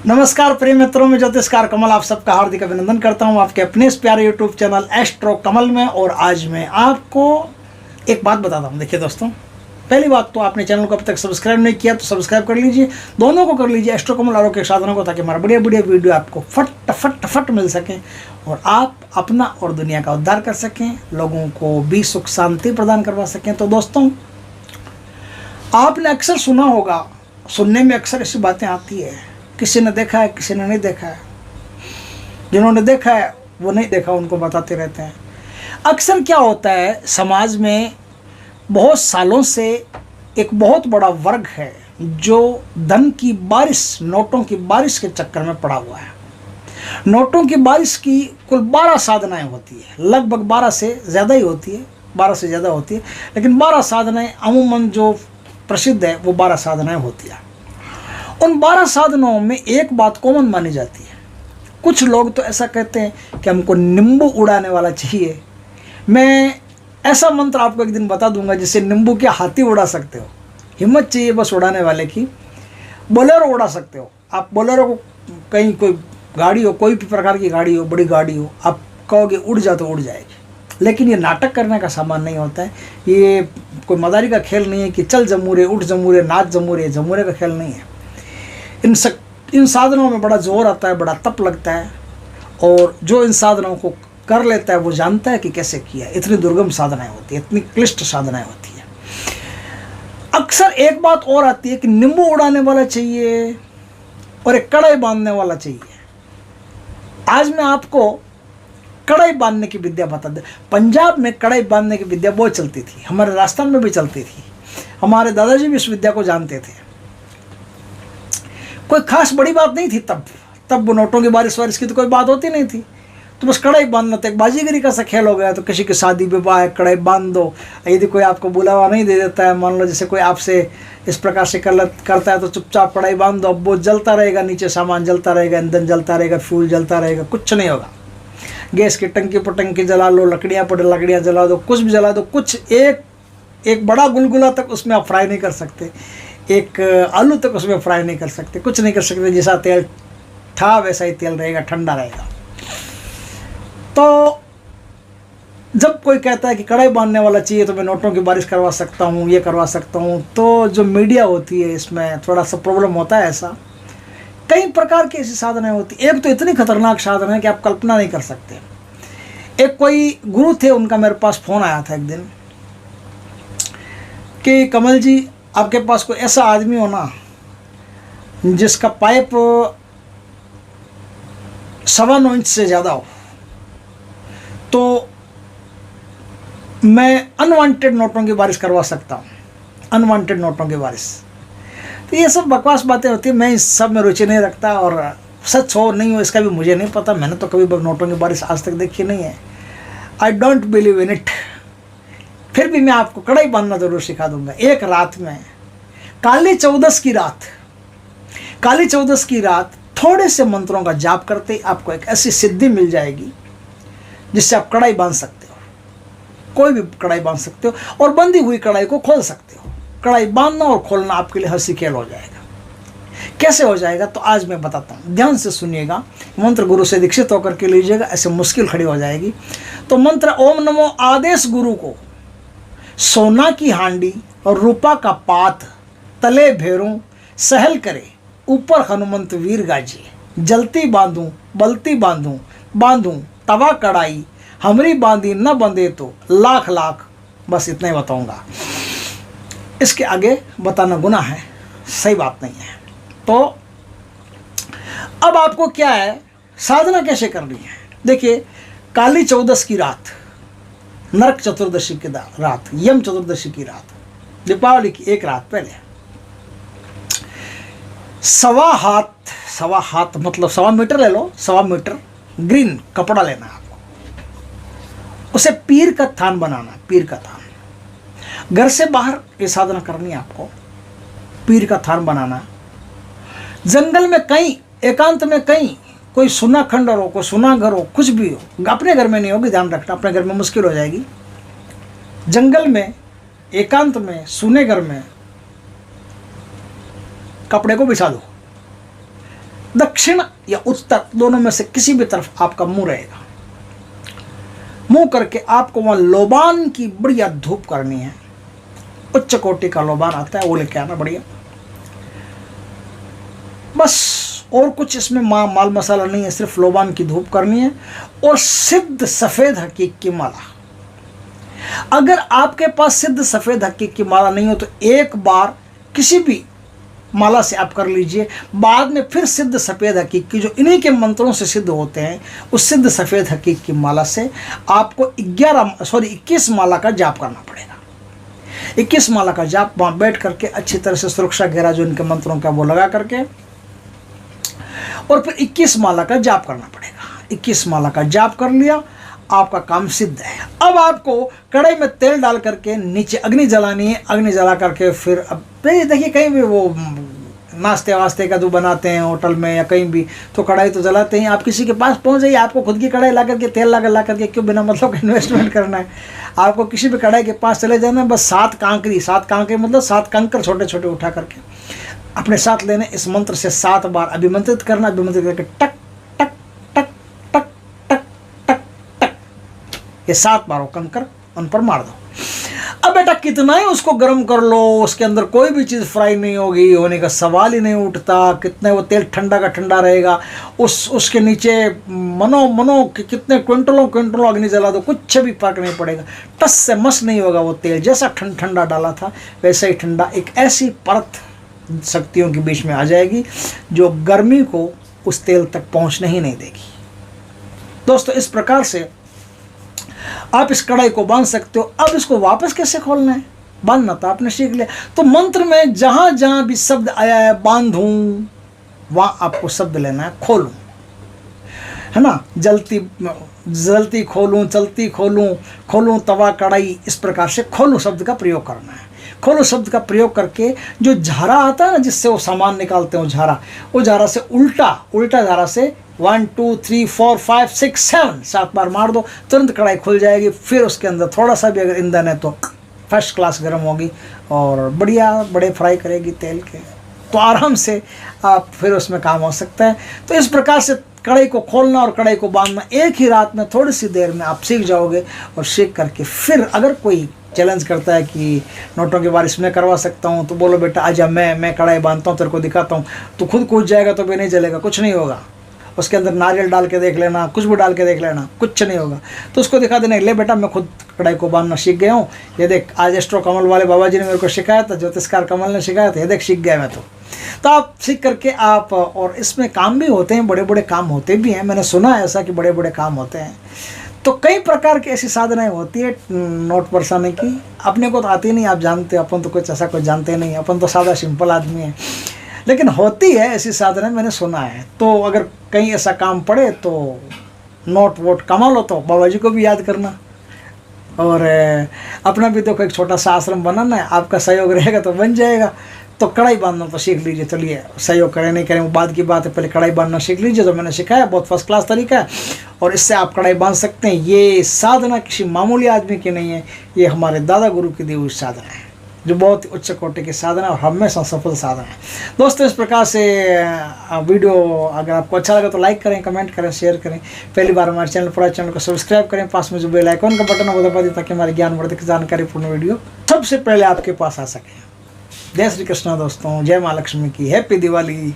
नमस्कार प्रिय मित्रों, में ज्योतिषकार कमल आप सबका हार्दिक अभिनंदन करता हूं आपके अपने इस प्यारे यूट्यूब चैनल एस्ट्रो कमल में। और आज मैं आपको एक बात बताता हूं। देखिए दोस्तों, पहली बात तो आपने चैनल को अब तक सब्सक्राइब नहीं किया तो सब्सक्राइब कर लीजिए, दोनों को कर लीजिए, एस्ट्रो कमल आरोग्य साधनों को, ताकि हमारा बढ़िया बढ़िया वीडियो आपको फट मिल सकें और आप अपना और दुनिया का उद्धार कर सकें, लोगों को भी सुख शांति प्रदान करवा सकें। तो दोस्तों, आपने अक्सर सुना होगा, सुनने में अक्सर ऐसी बातें आती है, किसी ने देखा है किसी ने नहीं देखा है, जिन्होंने देखा है वो नहीं देखा उनको बताते रहते हैं। अक्सर क्या होता है, समाज में बहुत सालों से एक बहुत बड़ा वर्ग है जो धन की बारिश, नोटों की बारिश के चक्कर में पड़ा हुआ है। नोटों की बारिश की कुल 12 साधनाएं होती है, लगभग 12 से ज़्यादा ही होती है, 12 से ज़्यादा होती है, लेकिन 12 साधनाएं अमूमन जो प्रसिद्ध है वो 12 साधनाएं होती है। उन 12 साधनों में एक बात कॉमन मानी जाती है। कुछ लोग तो ऐसा कहते हैं कि हमको नींबू उड़ाने वाला चाहिए। मैं ऐसा मंत्र आपको एक दिन बता दूंगा जिससे नींबू के हाथी उड़ा सकते हो। हिम्मत चाहिए बस उड़ाने वाले की। बोलेरो उड़ा सकते हो आप। बोलेरो को कहीं कोई गाड़ी हो, कोई भी प्रकार की गाड़ी हो, बड़ी गाड़ी हो, आप कहोगे उड़ जा तो उड़ जाएगी। लेकिन ये नाटक करने का सामान नहीं होता है, ये कोई मदारी का खेल नहीं है कि चल जमूरे, उठ जमूरे, नाच जमूरे, जमूरे का खेल नहीं है। इन साधनों में बड़ा जोर आता है, बड़ा तप लगता है, और जो इन साधनों को कर लेता है वो जानता है कि कैसे किया। इतनी दुर्गम साधनाएं होती है, इतनी क्लिष्ट साधनाएं होती है। अक्सर एक बात और आती है कि नींबू उड़ाने वाला चाहिए और एक कड़ाई बांधने वाला चाहिए। आज मैं आपको कड़ाई बांधने की विद्या बता दूं। पंजाब में कड़ाई बांधने की विद्या बहुत चलती थी, हमारे राजस्थान में भी चलती थी। हमारे दादाजी भी इस विद्या को जानते थे। कोई खास बड़ी बात नहीं थी तब नोटों की बारिश की तो कोई बात होती नहीं थी। तो बस कड़ाई बांधना तो एक बाजीगरी का सा खेल हो गया। तो किसी की शादी विवाह है, कड़ाई बांध दो। यदि कोई आपको बुलावा नहीं दे देता है, मान लो जैसे कोई आपसे इस प्रकार से करता है, तो चुपचाप कड़ाई बांध दो। अब वो जलता रहेगा, नीचे सामान जलता रहेगा, ईंधन जलता रहेगा, फ्यूल जलता रहेगा, कुछ नहीं होगा। गैस की टंकी पर टंकी जला लो, लकड़ियाँ पर लकड़ियाँ जला दो, कुछ भी जला दो, कुछ एक बड़ा गुलगुला तक उसमें आप फ्राई नहीं कर सकते, एक आलू तक उसमें फ्राई नहीं कर सकते, कुछ नहीं कर सकते। जैसा तेल था वैसा ही तेल रहेगा, ठंडा रहेगा। तो जब कोई कहता है कि कड़ाई बांधने वाला चाहिए तो मैं नोटों की बारिश करवा सकता हूँ, ये करवा सकता हूँ, तो जो मीडिया होती है इसमें थोड़ा सा प्रॉब्लम होता है। ऐसा कई प्रकार की ऐसी साधनाएं होती है। एक तो इतनी खतरनाक साधना है कि आप कल्पना नहीं कर सकते। एक कोई गुरु थे, उनका मेरे पास फ़ोन आया था एक दिन कि कमल जी, आपके पास कोई ऐसा आदमी हो ना जिसका पाइप 9.25 इंच से ज़्यादा हो, तो मैं अनवांटेड नोटों की बारिश करवा सकता हूँ। अनवांटेड नोटों की बारिश। तो ये सब बकवास बातें होती है। मैं इस सब में रुचि नहीं रखता, और सच हो नहीं हो इसका भी मुझे नहीं पता। मैंने तो कभी नोटों की बारिश आज तक देखी नहीं है। I don't believe in it. फिर भी मैं आपको कड़ाई बांधना जरूर सिखा दूंगा। एक रात में काली चौदस की रात थोड़े से मंत्रों का जाप करते ही आपको एक ऐसी सिद्धि मिल जाएगी जिससे आप कड़ाई बांध सकते हो। कोई भी कड़ाई बांध सकते हो, और बंधी हुई कड़ाई को खोल सकते हो। कड़ाई बांधना और खोलना आपके लिए हंसी खेल हो जाएगा। कैसे हो जाएगा तो आज मैं बताता हूँ, ध्यान से सुनिएगा। मंत्र गुरु से दीक्षित होकर के लीजिएगा, ऐसे मुश्किल खड़ी हो जाएगी। तो मंत्र ओम नमो आदेश गुरु को, सोना की हांडी और रूपा का पात, तले भेरों सहल करे, ऊपर हनुमंत वीर गाजी, जलती बांधूं बलती बांधूं तवा कड़ाई, हमरी बांधी न बंधे तो लाख लाख। बस इतना ही बताऊंगा, इसके आगे बताना गुनाह है, सही बात नहीं है। तो अब आपको क्या है, साधना कैसे करनी है। देखिए, काली चौदस की रात, नरक चतुर्दशी की रात, यम चतुर्दशी की रात, दीपावली की एक रात पहले, सवा हाथ मतलब 1.25 मीटर ले लो, 1.25 मीटर ग्रीन कपड़ा लेना है आपको। उसे पीर का थान बनाना, पीर का थान। घर से बाहर ये साधना करनी है आपको, पीर का थान बनाना। जंगल में कहीं, एकांत में कहीं, कोई सुना खंडर हो, कोई सुना घर हो, कुछ भी हो। अपने घर में नहीं होगी, ध्यान रखना, अपने घर में मुश्किल हो जाएगी। जंगल में, एकांत में, सुने घर में कपड़े को बिछा दो। दक्षिण या उत्तर दोनों में से किसी भी तरफ आपका मुंह रहेगा। मुंह करके आपको वहां लोबान की बढ़िया धूप करनी है। उच्च कोटि का लोबान आता है, वो लेके आना बढ़िया। बस और कुछ इसमें माल मसाला नहीं है, सिर्फ लोबान की धूप करनी है और सिद्ध सफेद हकीक की माला। अगर आपके पास सिद्ध सफेद हकीक की माला नहीं हो तो एक बार किसी भी माला से आप कर लीजिए, बाद में फिर सिद्ध सफेद हकीक की, जो इन्हीं के मंत्रों से सिद्ध होते हैं, उस सिद्ध सफेद हकीक की माला से आपको 21 माला का जाप करना पड़ेगा। 21 माला का जाप वहां बैठ करके अच्छी तरह से सुरक्षा घेरा जो इनके मंत्रों का वो लगा करके, और फिर 21 माला का जाप करना पड़ेगा। 21 माला का जाप कर लिया, आपका काम सिद्ध है। अब आपको कढ़ाई में तेल डाल करके नीचे अग्नि जलानी है। अग्नि जला करके फिर अब देखिए कहीं भी वो नाश्ते वास्ते का जो बनाते हैं होटल में या कहीं भी, तो कढ़ाई तो जलाते हैं। आप किसी के पास पहुंच जाइए, आपको खुद की कढ़ाई ला करके तेल ला करके क्यों बिना मतलब का इन्वेस्टमेंट करना है। आपको किसी भी कढ़ाई के पास चले जाना है, बस 7 कांकरी मतलब 7 कंकर छोटे छोटे उठा करके अपने साथ लेने। इस मंत्र से 7 बार अभिमंत्रित करना। अभिमंत्रित करके टक टक टक टक टक टक टक, ये 7 बार वो कंकर उन पर मार दो। अब बेटा कितना ही उसको गर्म कर लो, उसके अंदर कोई भी चीज़ फ्राई नहीं होगी, होने का सवाल ही नहीं उठता। कितने वो तेल ठंडा का ठंडा रहेगा, उसके नीचे मनो कितने क्विंटलों अग्नि जला दो, कुछ भी फर्क नहीं पड़ेगा। टस से मस नहीं होगा वो तेल। जैसा ठंडा डाला था वैसा ही ठंडा। एक ऐसी परत शक्तियों के बीच में आ जाएगी जो गर्मी को उस तेल तक पहुंचने ही नहीं देगी। दोस्तों इस प्रकार से आप इस कढ़ाई को बांध सकते हो। अब इसको वापस कैसे खोलना है, बांधना तो आपने सीख लिया। तो मंत्र में जहां जहां भी शब्द आया है बांधूं, वहां आपको शब्द लेना है खोलूं, है ना। जलती खोलूं, चलती खोलूं तवा कढ़ाई, इस प्रकार से खोलूं शब्द का प्रयोग करना है। खोलो शब्द का प्रयोग करके जो झारा आता है ना, जिससे वो सामान निकालते हो झारा, वो झारा से उल्टा झारा से 1 2 3 4 5 6 7 बार मार दो, तुरंत कढ़ाई खुल जाएगी। फिर उसके अंदर थोड़ा सा भी अगर ईंधन है तो फर्स्ट क्लास गर्म होगी और बढ़िया बड़े फ्राई करेगी तेल के, तो आराम से आप फिर उसमें काम हो सकता है। तो इस प्रकार से कढ़ाई को खोलना और कढ़ाई को बांधना एक ही रात में, थोड़ी सी देर में आप सीख जाओगे। और सीख करके फिर अगर कोई चैलेंज करता है कि नोटों की बारिश में करवा सकता हूँ, तो बोलो बेटा आजा, मैं कढ़ाई बांधता हूँ, तेरे को दिखाता हूँ। तो खुद कूद जाएगा तो भी नहीं चलेगा, कुछ नहीं होगा। उसके अंदर नारियल डाल के देख लेना, कुछ भी डाल के देख लेना, कुछ नहीं होगा। तो उसको दिखा देना, ले बेटा मैं खुद कढ़ाई को बांधना सीख गया हूँ, ये देख आज एस्ट्रो कमल वाले बाबा जी ने मेरे को सिखाया था, ज्योतिषकार कमल ने सिखाया था, ये देख सीख गया मैं। तो आप सीख करके आप, और इसमें काम भी होते हैं, बड़े बड़े काम होते भी हैं। मैंने सुना है ऐसा कि बड़े बड़े काम होते हैं। तो कई प्रकार की ऐसी साधनाएं होती है नोट बरसाने की। अपने को तो आती नहीं, आप जानते हो, अपन तो कुछ ऐसा कुछ जानते नहीं, अपन तो सादा सिंपल आदमी है, लेकिन होती है ऐसी साधनाएं, मैंने सुना है। तो अगर कहीं ऐसा काम पड़े तो नोट वोट कमा लो, तो बाबा जी को भी याद करना। और अपना भी देखो एक छोटा सा आश्रम बनाना है, आपका सहयोग रहेगा तो बन जाएगा। तो कढ़ाई बांधना तो सीख लीजिए। चलिए सहयोग करें नहीं करें वो बाद की बात है, पहले कढ़ाई बांधना सीख लीजिए। जो मैंने सिखाया बहुत फर्स्ट क्लास तरीका है, और इससे आप कढ़ाई बांध सकते हैं। ये साधना किसी मामूली आदमी की नहीं है, ये हमारे दादा गुरु की दी हुई साधना है, जो बहुत ही उच्च कोटि की साधना और हमेशा सफल साधना है। दोस्तों इस प्रकार से वीडियो अगर आपको अच्छा लगा तो लाइक करें, कमेंट करें, शेयर करें। पहली बार हमारे चैनल पर चैनल को सब्सक्राइब करें, पास में जो बेल आइकन का बटन है दबा दें, ताकि हमारे ज्ञानवर्धक जानकारीपूर्ण वीडियो सबसे पहले आपके पास आ सके। जय श्री कृष्ण दोस्तों, जय माँ लक्ष्मी की, हैप्पी दिवाली।